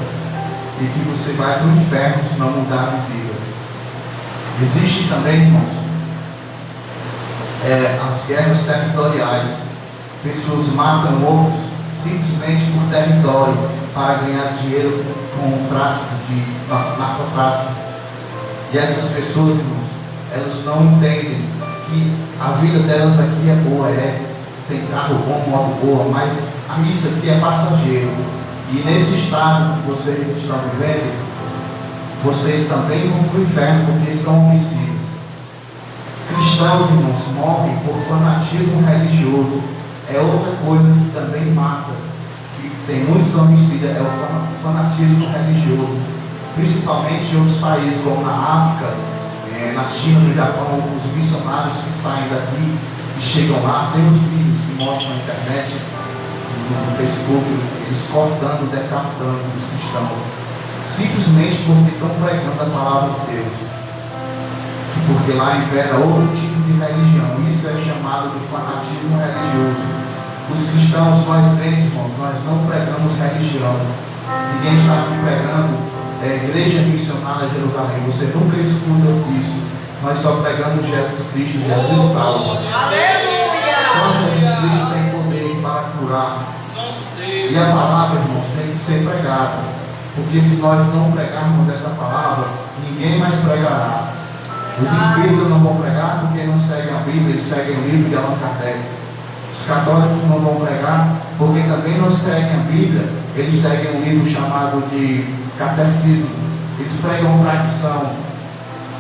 e que você vai para o inferno se não mudar de vida. Existe também, irmãos, as guerras territoriais. Pessoas matam outros simplesmente por território, para ganhar dinheiro com o tráfico de narcotráfico. E essas pessoas, irmãos, elas não entendem que a vida delas aqui é boa, tem carro bom, moto boa, mas isso aqui é passageiro. E nesse estado que vocês estão vivendo, vocês também vão para o inferno, porque são homicidas. Cristãos, irmãos, morrem por fanatismo religioso. É outra coisa que também mata, que tem muitos homicidas, é o fanatismo religioso. Principalmente em outros países, como na África, na China, no Japão, os missionários que saem daqui e chegam lá, tem os vídeos que mostram na internet, no Facebook, eles cortando, decapitando os cristãos, simplesmente porque estão pregando a palavra de Deus. Porque lá impera outro tipo de religião. Isso é chamado de fanatismo religioso. Os cristãos, nós crentes, irmãos, nós não pregamos religião. Ninguém está aqui pregando igreja missionária Jerusalém. Você nunca escuta isso. Nós só pregamos Jesus Cristo, Jesus salva. Aleluia. Só Jesus Cristo tem poder para curar. E a palavra, irmãos, tem que ser pregada. Porque se nós não pregarmos essa palavra, ninguém mais pregará. Os espíritos não vão pregar porque não seguem a Bíblia, eles seguem o livro de Allan Kardec. Os católicos não vão pregar porque também não seguem a Bíblia, eles seguem um livro chamado de Catecismo. Eles pregam tradição.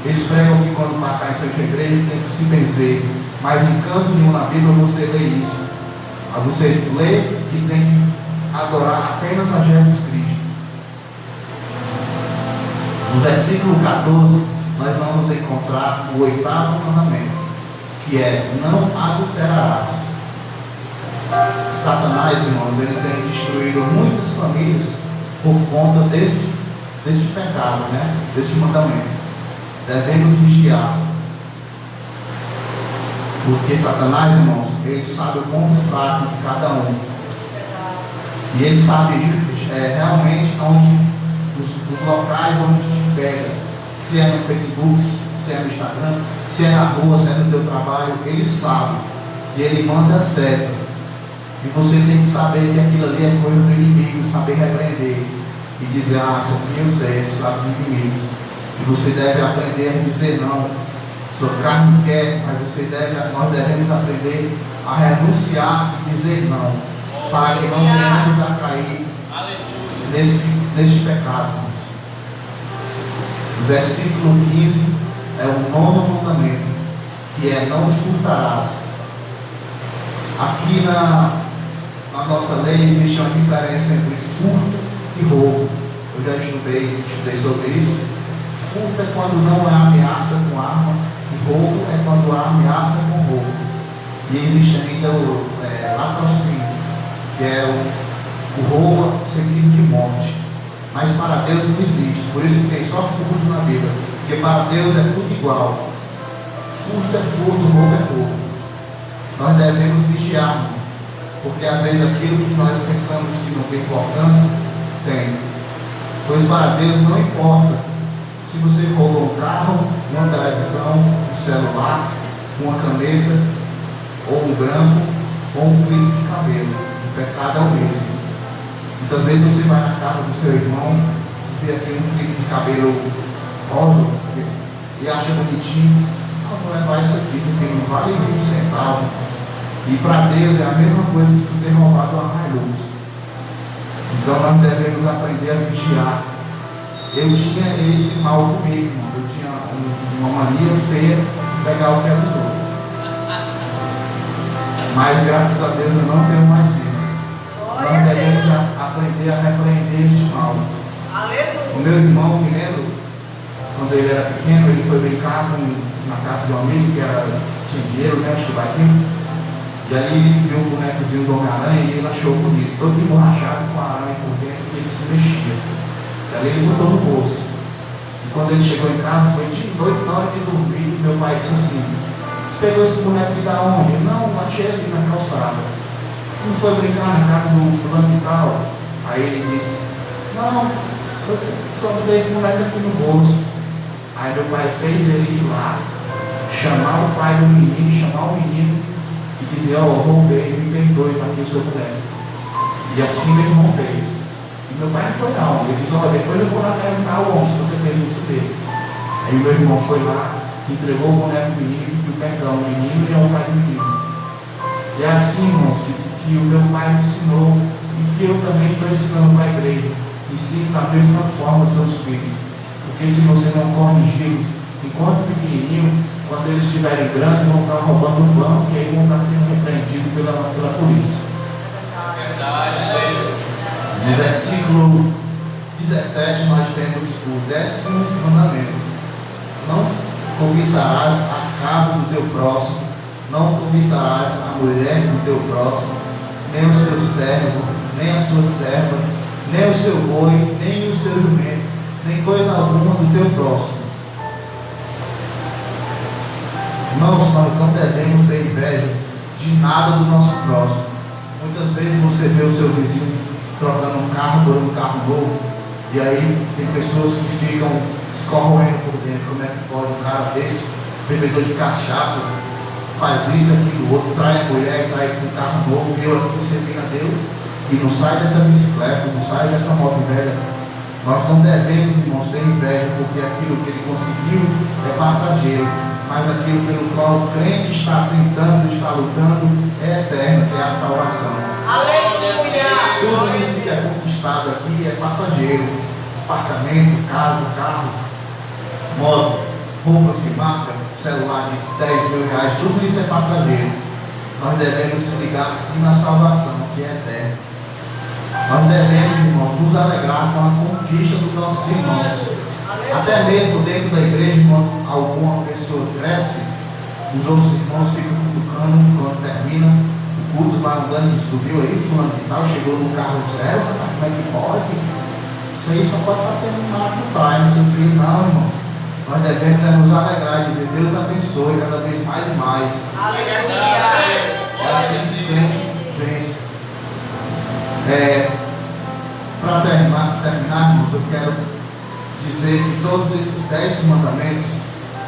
Eles pregam que quando passar em frente à igreja tem que se benzer. Mas em canto nenhum na Bíblia você lê isso. Você lê que tem que adorar apenas a Jesus Cristo. No versículo 14, nós vamos encontrar o 8º mandamento, que é: não adulterarás. Satanás, irmãos, ele tem destruído muitas famílias por conta deste pecado, deste mandamento. Devemos vigiar, porque Satanás, irmãos, ele sabe o ponto fraco de cada um, e ele sabe realmente onde os locais onde te pega. Se é no Facebook, se é no Instagram, se é na rua, se é no teu trabalho, ele sabe. E ele manda certo. E você tem que saber que aquilo ali é coisa do inimigo, saber repreender. E dizer, isso aqui eu sei, é lado do inimigo. E você deve aprender a dizer não. Sua carne quer, mas nós devemos aprender a renunciar e dizer não. Para que não venhamos a cair neste pecado. O versículo 15 é o 9º mandamento, que é: não furtarás. Aqui na nossa lei existe uma diferença entre furto e roubo. Eu já estudei sobre isso. Furto é quando não há ameaça com arma, e roubo é quando há ameaça com roubo. E existe ainda o latrocínio, que é o roubo seguido de morte. Mas para Deus não existe. Por isso que tem só furto na Bíblia. Porque para Deus é tudo igual. Furto é furto, roubo é roubo. Nós devemos vigiar, porque às vezes aquilo que nós pensamos que não tem importância, tem. Pois para Deus não importa se você roubou um carro, uma televisão, um celular, uma caneta, ou um branco, ou um clipe de cabelo. O pecado é o mesmo. Muitas vezes você vai na casa do seu irmão, vê aqui um clipe de cabelo rosa e acha bonitinho. Não, vou levar isso aqui, isso aqui não vale 20 centavos. E para Deus é a mesma coisa que tu ter roubado uma Hilux. Então nós devemos aprender a vigiar. Eu tinha esse mal comigo, irmão. Eu tinha uma mania feia de pegar o que era dos outros. Mas graças a Deus eu não tenho mais isso. Nós devemos aprender a repreender esse mal. O meu irmão, me lembro, quando ele era pequeno, ele foi brincar na casa de um amigo que tinha dinheiro, né? Acho que vai ter. E aí ele viu um bonecozinho do Homem-Aranha e ele achou bonito, todo emborrachado com a aranha por dentro, e ele se mexia. E aí ele botou no bolso. E quando ele chegou em casa, foi de noite, na hora de dormir, meu pai disse assim: "Você pegou esse boneco de da onde?" "Eu, não, achei ali na calçada." "Não foi brincar na casa do fulano de tal?" Aí ele disse: "Não, eu só botei esse boneco aqui no bolso." Aí meu pai fez ele ir lá, chamar o pai do menino, chamar o menino e dizer: "Ó, roubei, me perdoe para que o seu boneco." E assim meu irmão fez. E meu pai não foi não. Ele disse: "Ó, depois eu vou lá perguntar ao homem se você fez isso dele." Aí meu irmão foi lá, entregou o boneco do menino, pediu perdão ao menino e ao pai do menino. E é assim, irmãos, que o meu pai me ensinou e que eu também estou ensinando para a igreja. Ensine da mesma forma os seus filhos. Porque se você não corrigir, enquanto pequenininho, quando eles estiverem grandes, vão estar roubando o banco e aí vão estar sendo repreendidos pela polícia. Verdade, Deus. No versículo 17 nós temos o 10º mandamento: não cobiçarás a casa do teu próximo, não cobiçarás a mulher do teu próximo, nem o seu servo, nem a sua serva, nem o seu boi, nem o seu jumento, nem coisa alguma do teu próximo. Irmãos, nós não devemos ter inveja de nada do nosso próximo. Muitas vezes você vê o seu vizinho trocando um carro por um carro novo, e aí tem pessoas que ficam se corroendo por dentro. Como é que pode um cara desse, bebedor de cachaça, faz isso, aquilo, outro, trai a mulher, trai com um carro novo, eu aqui servindo a Deus, e não sai dessa bicicleta, não sai dessa moto velha. Nós não devemos, irmãos, ter inveja, porque aquilo que ele conseguiu é passageiro, mas aquilo pelo qual o crente está tentando, está lutando, é eterno, que é a salvação. Aleluia! Tudo isso que é conquistado aqui é passageiro. Apartamento, casa, carro, moto, roupas de marca, celular de 10 mil reais, tudo isso é passageiro. Nós devemos se ligar sim na salvação, que é eterna. Nós devemos, irmãos, nos alegrar com a conquista dos nossos irmãos. Até mesmo dentro da igreja, quando alguma pessoa cresce, os outros irmãos ficam cutucando quando termina o culto, vai andando e subiu aí, fulano e tal, chegou no carro zero, como é que pode? Isso aí só pode estar terminado no pai, não sei o que, não, irmão. Nós devemos nos alegrar e dizer: Deus abençoe cada vez mais e mais. Aleluia! É assim que o crente vence. Para terminar, irmãos, eu quero dizer que todos esses 10 mandamentos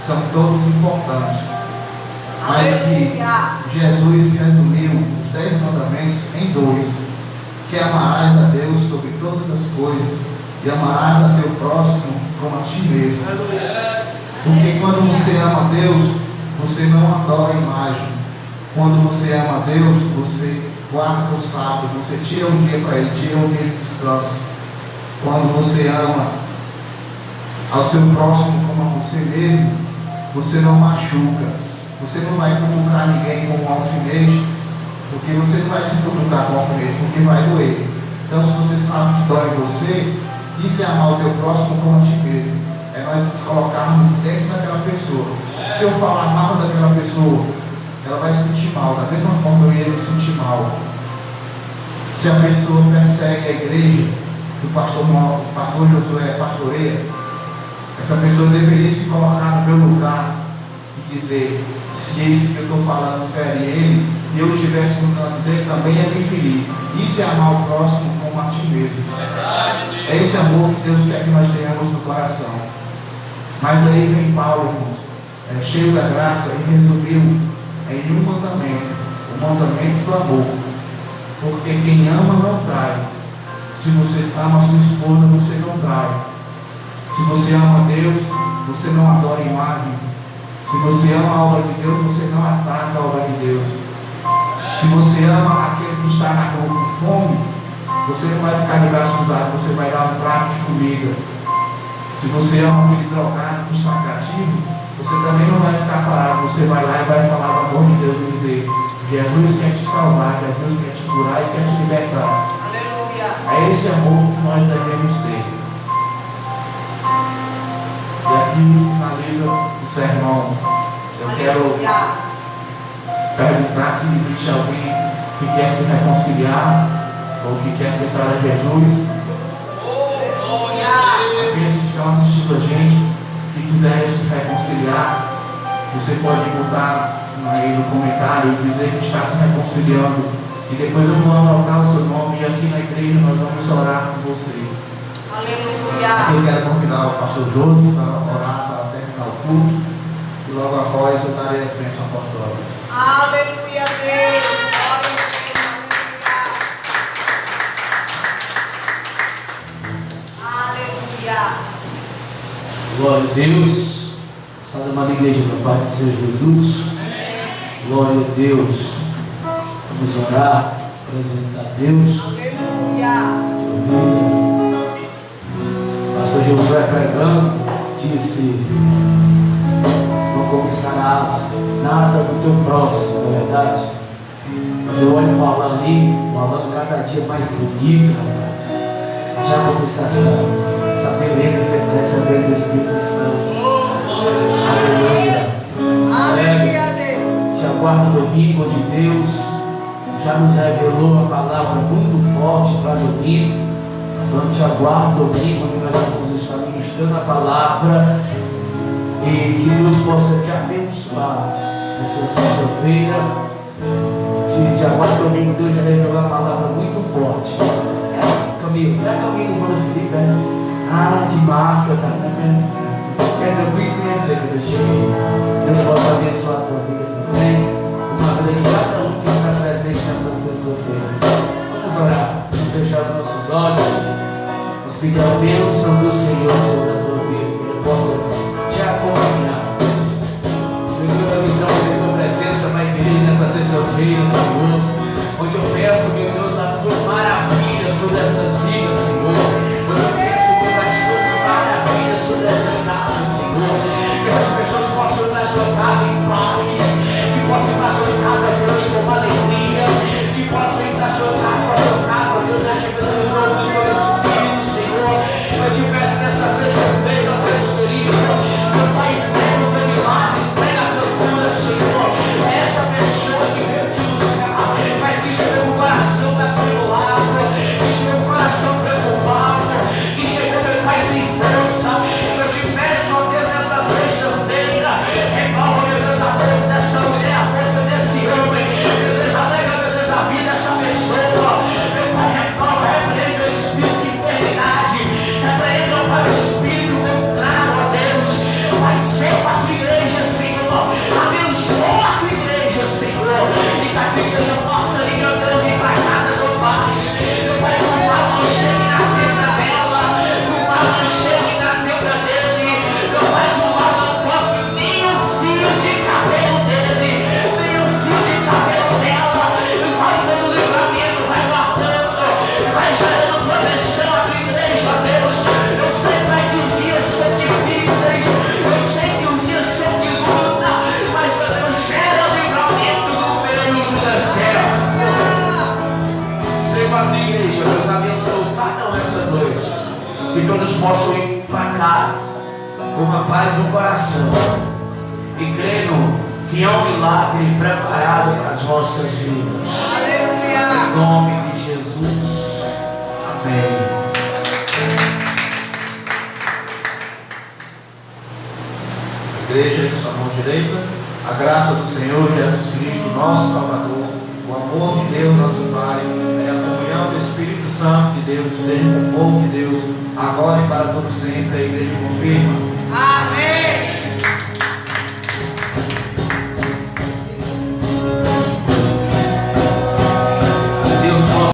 são todos importantes, mas que Jesus resumiu os 10 mandamentos em 2: que amarás a Deus sobre todas as coisas e amarás a teu próximo como a ti mesmo. Porque quando você ama a Deus, você não adora a imagem. Quando você ama a Deus, você guarda o sábado, você tira um dia para Ele, tira um dia de descanso. Quando você ama ao seu próximo como a você mesmo, você não machuca. Você não vai cutucar ninguém com um alfinete, porque você não vai se cutucar com um alfinete, porque vai doer. Então, se você sabe que dói em você, isso é amar o teu próximo como a ti mesmo. É nós nos colocarmos dentro daquela pessoa. Se eu falar mal daquela pessoa, ela vai se sentir mal. Da mesma forma eu ia me sentir mal. Se a pessoa persegue a igreja, do pastor Josué pastoreia, essa pessoa deveria se colocar no meu lugar e dizer: se esse que eu estou falando fere ele, e eu estivesse no canto dele, também ia me ferir. Isso é amar o próximo como a ti mesmo. É esse amor que Deus quer que nós tenhamos no coração. Mas aí vem Paulo, irmãos, cheio da graça, e resumiu em um mandamento, o mandamento do amor. Porque quem ama não trai. Se você ama a sua esposa, você não trai. Se você ama Deus, você não adora imagem. Se você ama a obra de Deus, você não ataca a obra de Deus. Se você ama aquele que está na rua com fome, você não vai ficar de braços cruzados, você vai dar um prato de comida. Se você ama aquele drogado que está cativo, você também não vai ficar parado, você vai lá e vai falar do amor de Deus e dizer: Jesus quer te salvar, Jesus quer te curar e quer te libertar. Aleluia. É esse amor que nós devemos ter. E aqui finaliza o sermão. Eu quero perguntar se existe alguém que quer se reconciliar ou que quer aceitar a Jesus. Aqueles que estão assistindo a gente, que quiserem se reconciliar, você pode botar aí no comentário e dizer que está se reconciliando. E depois eu vou anotar o seu nome e aqui na igreja nós vamos orar com você. Aleluia. Eu quero convidar o pastor José para orar, para terminar o culto. E logo após eu darei a bênção apostólica. Aleluia, Deus. Glória a Deus. Aleluia. Glória a Deus. Salve, amada igreja, do Pai do Senhor Jesus. Glória a Deus. Vamos orar, apresentar a Deus. Aleluia. Pastor Josué pregando, disse: não começarás nada do teu próximo, não é verdade? Mas eu olho o Alan ali, o Alan cada dia mais bonito, rapaz. Já começou essa beleza que é recebendo do Espírito Santo. Aleluia. Aleluia, Deus. Te aguardo o domingo de Deus. Já nos revelou a palavra muito forte para domingo. Então te aguardo o domingo, onde nós vamos estar ministrando a palavra. E que Deus possa te abençoar nessa sexta-feira. Te aguardo o domingo, Deus já revelou a palavra muito forte. Camilo, irmão Felipe, de máscara, tá? Quer dizer, eu quis conhecer quando eu cheguei. Deus possa abençoar a tua vida também. Uma vida de cada um que está presente nessa sexta-feira. Vamos orar, vamos fechar os nossos olhos. Vamos pedir a bênção do Senhor sobre a tua vida, que Ele possa te acompanhar. Senhor, eu me trago em tua presença, Pai querido, nessa sexta-feira, Senhor, onde eu peço, meu Deus, a tua maravilha sobre essas vidas, Senhor. Onde eu peço, Deus, as tuas maravilhas sobre essas casas, Senhor. Que essas pessoas possam ir na sua casa em paz, que possam ir na sua casa, Deus, com alegria, que possam ir na sua casa, Deus, recebendo o novo do teu Espírito, Senhor. Eu te peço nessa sexta-feira, Deus querido, meu Pai, entrega o teu milagre, entrega a tua cura, Senhor. Esta pessoa que veio te buscar, mas que chegou no coração atribulado, que chegou no coração preocupado, que chegou, meu Pai, sem força. Eu te peço, ó Deus, nessa sexta-feira, renova, meu Deus, a força dessa mulher, a força desse homem, meu Deus, alega, meu Deus, a vida dessa pessoa. Meu Pai, renova, repreenda o espírito de enfermidade, repreenda, meu Pai, o espírito contrário, ó Deus. Vai ser a tua igreja, Senhor. Abençoa a tua igreja, Senhor. E que a tua igreja possa ir, meu Deus, ir para a casa do Pai. Meu Pai, que o mal não chegue na tenda dela, que o mal não chegue na tenda dele. Meu Pai, que o mal não toque nem o fio de cabelo dele, nem o fio de cabelo dela. E vai dando livramento, vai guardando, vai gerando proteção à tua igreja, Deus. Eu sei, Pai, que os dias são difíceis, eu sei que os dias são de luta, mas meu Deus, gera livramento no meio do deserto. Seja a tua igreja, Deus abençoe cada um essa noite, que todos possam ir para casa com uma paz no coração e crendo que é um milagre preparado para as vossas vidas. Aleluia. Em nome de Jesus. Amém. direita. A graça do Senhor Jesus Cristo, nosso Salvador, o amor de Deus, nosso Pai, e a comunhão do Espírito Santo de Deus, esteja com o povo de Deus, agora e para todo sempre. A igreja confirma. Amém.